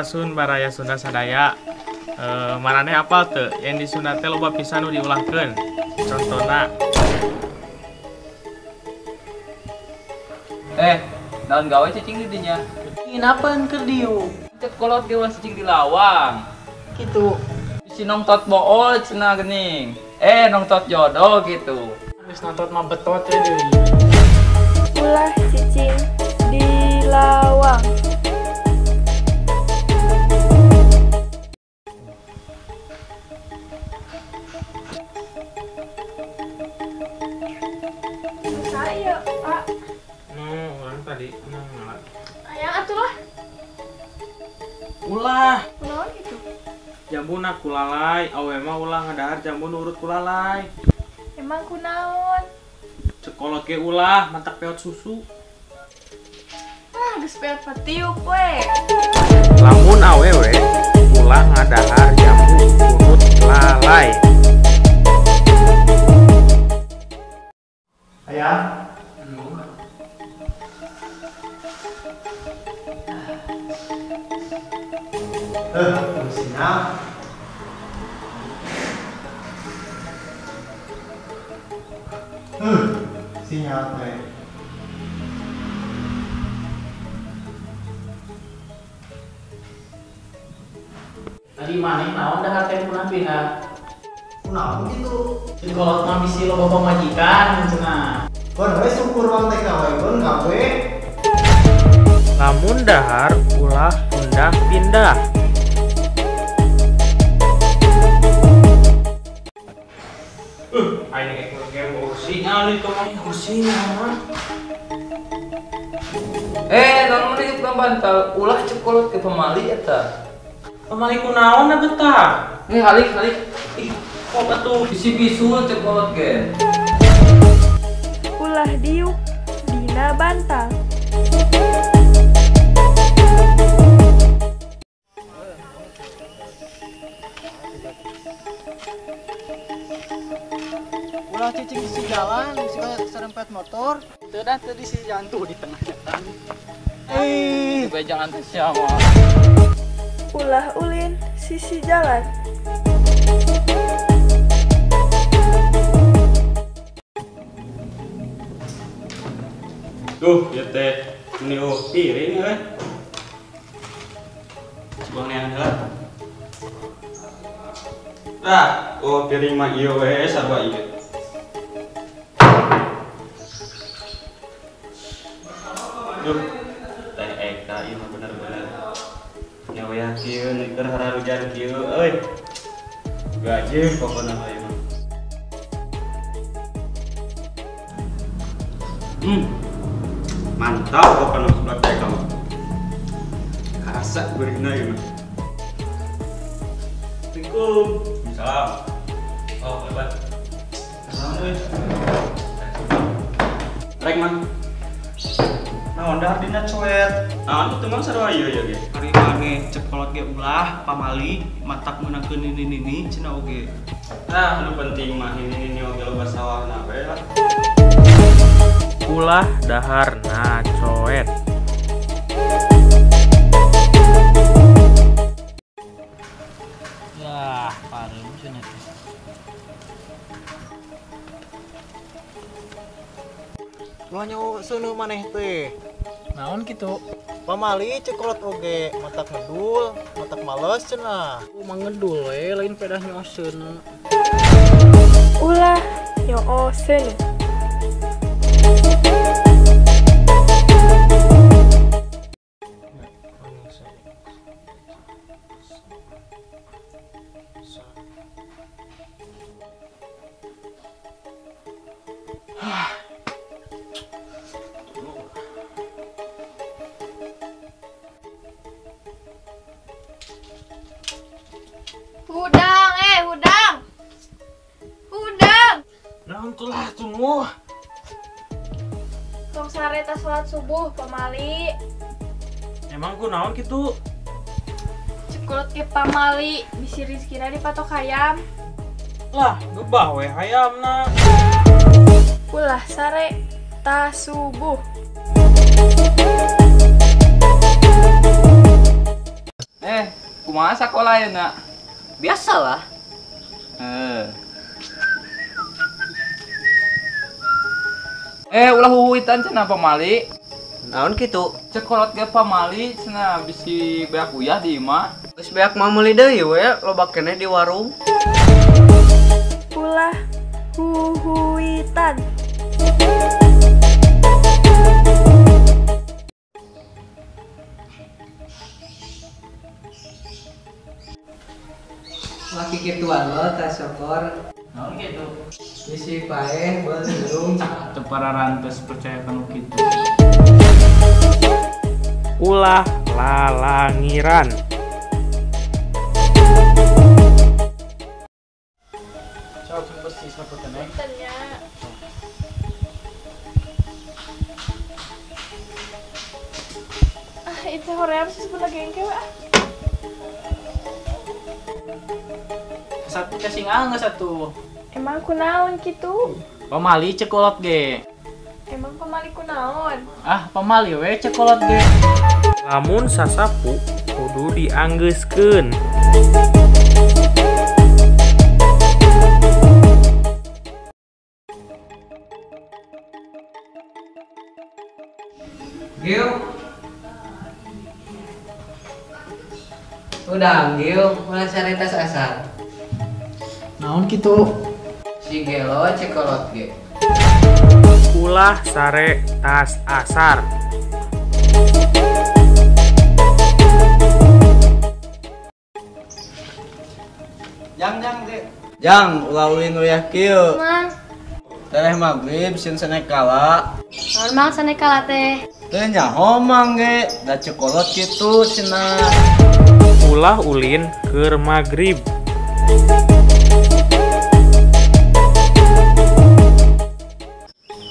Sun baraya Sunda sadaya. Marane apal teu yang di Sunda teh loba pisan nu diulahkeun. Contona naon gawe cicing di dinya? Nginapan keur dieu? Cek kolot ge cicing di lawang. Kitu. Si nongtot bool cenah geuning. Nongtot jodoh gitu. Geus nonton mah betot ya deui. Ulah cicing di lawang. Saya, Pak. orang tadi ngalat. Ayang atulah. Ulah, Kunaon gitu? jambuna kulalai, awe mah ulah ngadahar jambun urut kulalai. Emang kunaon? Cekolot ge ulah mantak peot susu. Geus peot patiuk we. Lamun awewe ulah ngadahar jambu urut lalai. Ayah. Sinyal. Sinyal teh. Tadi maneh naon dah teh punah pindah. Kunaon gitu? Cikolot mah bisi loba pamajikan cenah. Kon we syukur bang TKW kon gawe. Lamun dahar ulah pindah-pindah. Aing ge mau sinyal itu mah sinyal. Naon mun hidup bantal ulah cek kolot ke pemali eta. Pamali kunaon na betah? Halik. Ih, kok atuh bisi bisul cek kolot ge. Ulah diuk dina bantal. Ulah cicing di jalan, si serempet motor. Teu dah teu di si jantung di tengah jalan. Coba jangan teh siapa. Ulah ulin sisi jalan. Duh, ya teh niu piring euy. Coba neangan heula. Piring mah ieu we sarua ieu. Duh, teh Eka ieu mah bener-bener nyawa kieu keur hararujan kieu euy. Gajeung pokona mah ieu mah. Mantap pokoknya sebelah teh kamu. Karasa gurihna ieu mah. Assalamualaikum. Salam. Oh, hebat. Assalamualaikum. Rek man. Naon dah dina coet. Naon itu mang sarua ieu ge. Ari maneh cek kolot ge ulah pamali matak meunangkeun nini cenah oge. Nu penting mah ini oge loba sawahna we lah. Ulah dahar na coet. Yah, pareum cenah. Lo nyawa seuneu maneh teh. Naon kitu? Pamali cekolot oge, matak ngedul, matak males cenah. Mangedul we lain pedah nyoseun. Ulah nyooseun. Hudang. Naon tulah tunggu. Tong sareta salat subuh pamali. Emang kunaon kitu? Cekulot ke pamali bisi rizkina dipatok hayam. Lah, gebah we hayamna. Ulah sare ta subuh. Kumaha sakola ya nak? Biasalah. Ulah huhuitan cenah pamali. Naon kitu? Cekolot ge pamali cenah bisi beak uyah di imah. Geus beak mah meuli deui we, loba keneh di warung. Ulah huhuitan. Laki kituan lo teh syukur. Naon gitu? Bisi paeh beulung. Teu pararantos percaya kanu kitu. Ulah lalangiran. Sok besi sapoten eh. Tanya. Itu hoream sih sebelah gengke ah. Satu kasih ngangge satu. Emang kunaon gitu? Pamali cekolot ge. Emang pamali kunaon? Ah, pamali we cekolot ge. Lamun sasapu kudu dianggeuskeun. Gil. Udah, Gil, mulai caritas asar. Naon kitu? Si Gelo cekolot ge. Ulah sare tas asar. Jang deh. Jang, ulah ulin uyah kieu. Mang, Tereh magrib sin senekala. naon mang sanekala teh? Teu nyaho mang ge, da cekolot kitu cenah. Ulah ulin keur magrib.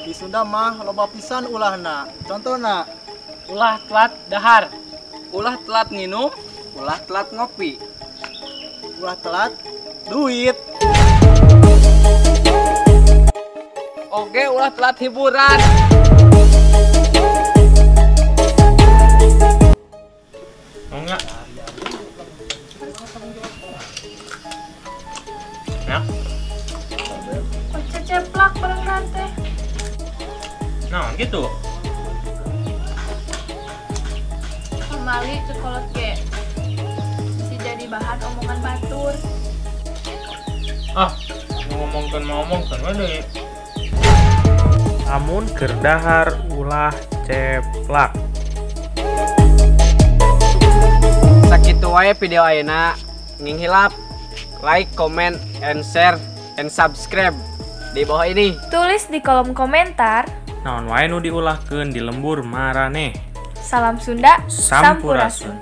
Di Sunda mah loba pisan ulahna. Contohna, Ulah telat dahar. Ulah telat nginum, ulah telat ngopi. ulah telat duit. Oke, ulah telat hiburan. Mau nggak? Ya, Kok ceceplak berenang teh? nah gitu. Pamali cekolot ge. Bisa jadi bahan omongan batur. Ah, ngomongkan wae. Lamun keur dahar ulah ceplak. Sakitu wae video ayeuna. Nginghilap, like, comment, and share, and subscribe di bawah ini. Tulis di kolom komentar. Naon wae nu diulahkeun di lembur maraneh. Salam Sunda, Sampurasun.